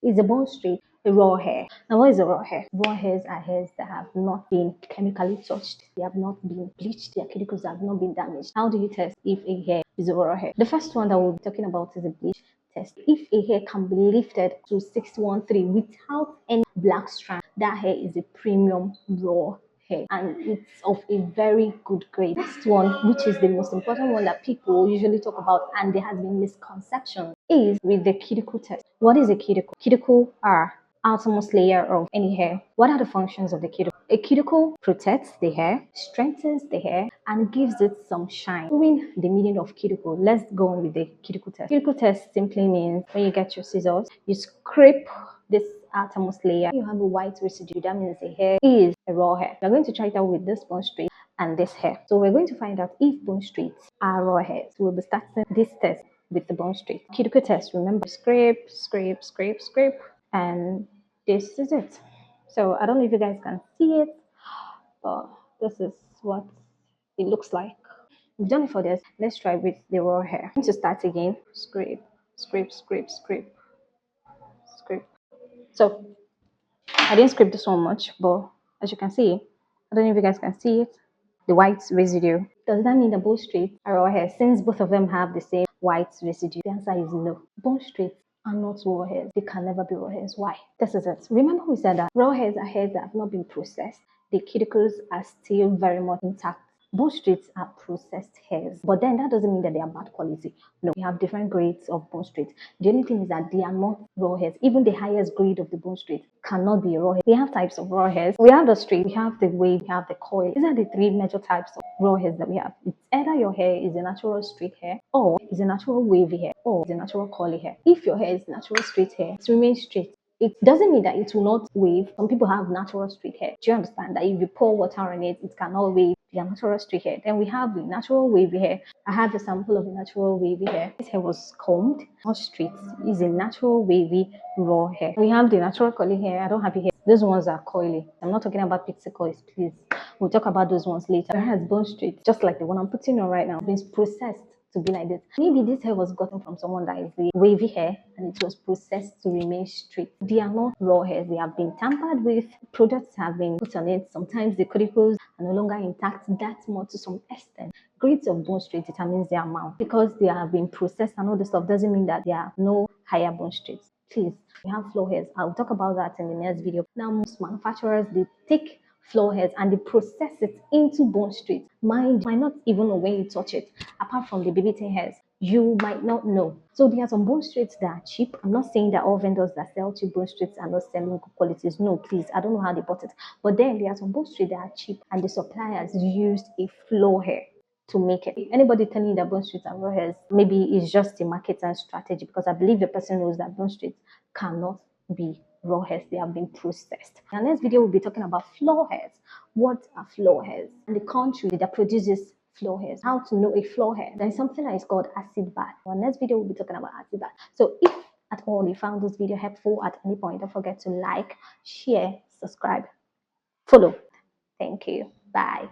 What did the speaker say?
Is a bone straight a raw hair? Now, what is a raw hair? Raw hairs are hairs that have not been chemically touched. They have not been bleached. Their cuticles have not been damaged. How do you test if a hair is a raw hair? The first one that we'll be talking about is a bleach test. If a hair can be lifted to 613 without any black strand, that hair is a premium raw hair and it's of a very good grade. Next one, which is the most important one that people usually talk about and there has been misconception, is with the cuticle test. What is a cuticle? Cuticle are outermost layer of any hair. What are the functions of the cuticle? A cuticle protects the hair, strengthens the hair, and gives it some shine. Knowing the meaning of cuticle, let's go on with the cuticle test. Cuticle test simply means when you get your scissors, you scrape this outermost layer, you have a white residue. That means the hair is a raw hair. We're going to try it out with this bone straight and this hair. So we're going to find out if bone straights are raw hairs. So we'll be starting this test with the bone straight. Cuticle test, remember, scrape, scrape, scrape, scrape, and this is it. So I don't know if you guys can see it, but this is what it looks like. We've done it for this. Let's try with the raw hair. I'm going to start again. Scrape, scrape, scrape, scrape, scrape. So I didn't scrape this one much, but as you can see, I don't know if you guys can see it, the white residue. Does that mean the bone straights are raw hair? Since both of them have the same white residue, the answer is no. Bone straights are not raw hairs. They can never be raw hairs. Why? This is it. Remember we said that raw hairs are hairs that have not been processed. The cuticles are still very much intact. Bone straights are processed hairs, but then that doesn't mean that they are bad quality. No, we have different grades of bone straights. The only thing is that they are not raw hairs. Even the highest grade of the bone straight cannot be a raw hair. We have types of raw hairs. We have the straight, we have the wave, we have the coil. These are the three major types of raw hairs that we have. It's either your hair is a natural straight hair, or is a natural wavy hair, or is a natural curly hair. If your hair is natural straight hair, it remains straight. It doesn't mean that it will not wave. Some people have natural straight hair. Do you understand that if you pour water on it, it cannot wave? Their natural straight hair. Then we have the natural wavy hair. I have a sample of the natural wavy hair. This hair was combed, not straight. It's a natural wavy raw hair. We have the natural curly hair. I don't have it here. Those ones are coily. I'm not talking about pixie coils, please. We'll talk about those ones later. The hair has bone straight, just like the one I'm putting on right now. It's processed to be like this. Maybe this hair was gotten from someone that is the wavy hair and it was processed to remain straight. They are not raw hairs. They have been tampered with. Products have been put on it. Sometimes the cuticles are no longer intact. That's more to some extent. Grades of bone straight determines their amount. Because they have been processed and all this stuff doesn't mean that there are no higher bone straights. Please, we have floor hairs. I'll talk about that in the next video. Now, most manufacturers, they take floor hairs and they process it into bone straight. Mind you might not even know when you touch it, apart from the BBT hairs. You might not know. So there are some bone straights that are cheap. I'm not saying that all vendors that sell cheap bone straights are not selling good qualities. No, please, I don't know how they bought it. But then there are some bone straights that are cheap and the suppliers used a floor hair to make it. Anybody telling you that bone straights are raw hairs, maybe it's just a marketing strategy, because I believe the person knows that bone straights cannot be raw hairs. They have been processed. In the next video, we'll be talking about floor hairs. What are floor hairs? And the country that produces floor hairs. How to know a floor hair. There is something that is called acid bath. In the next video, we'll be talking about acid bath. So if at all you found this video helpful at any point, don't forget to like, share, subscribe, follow. Thank you. Bye.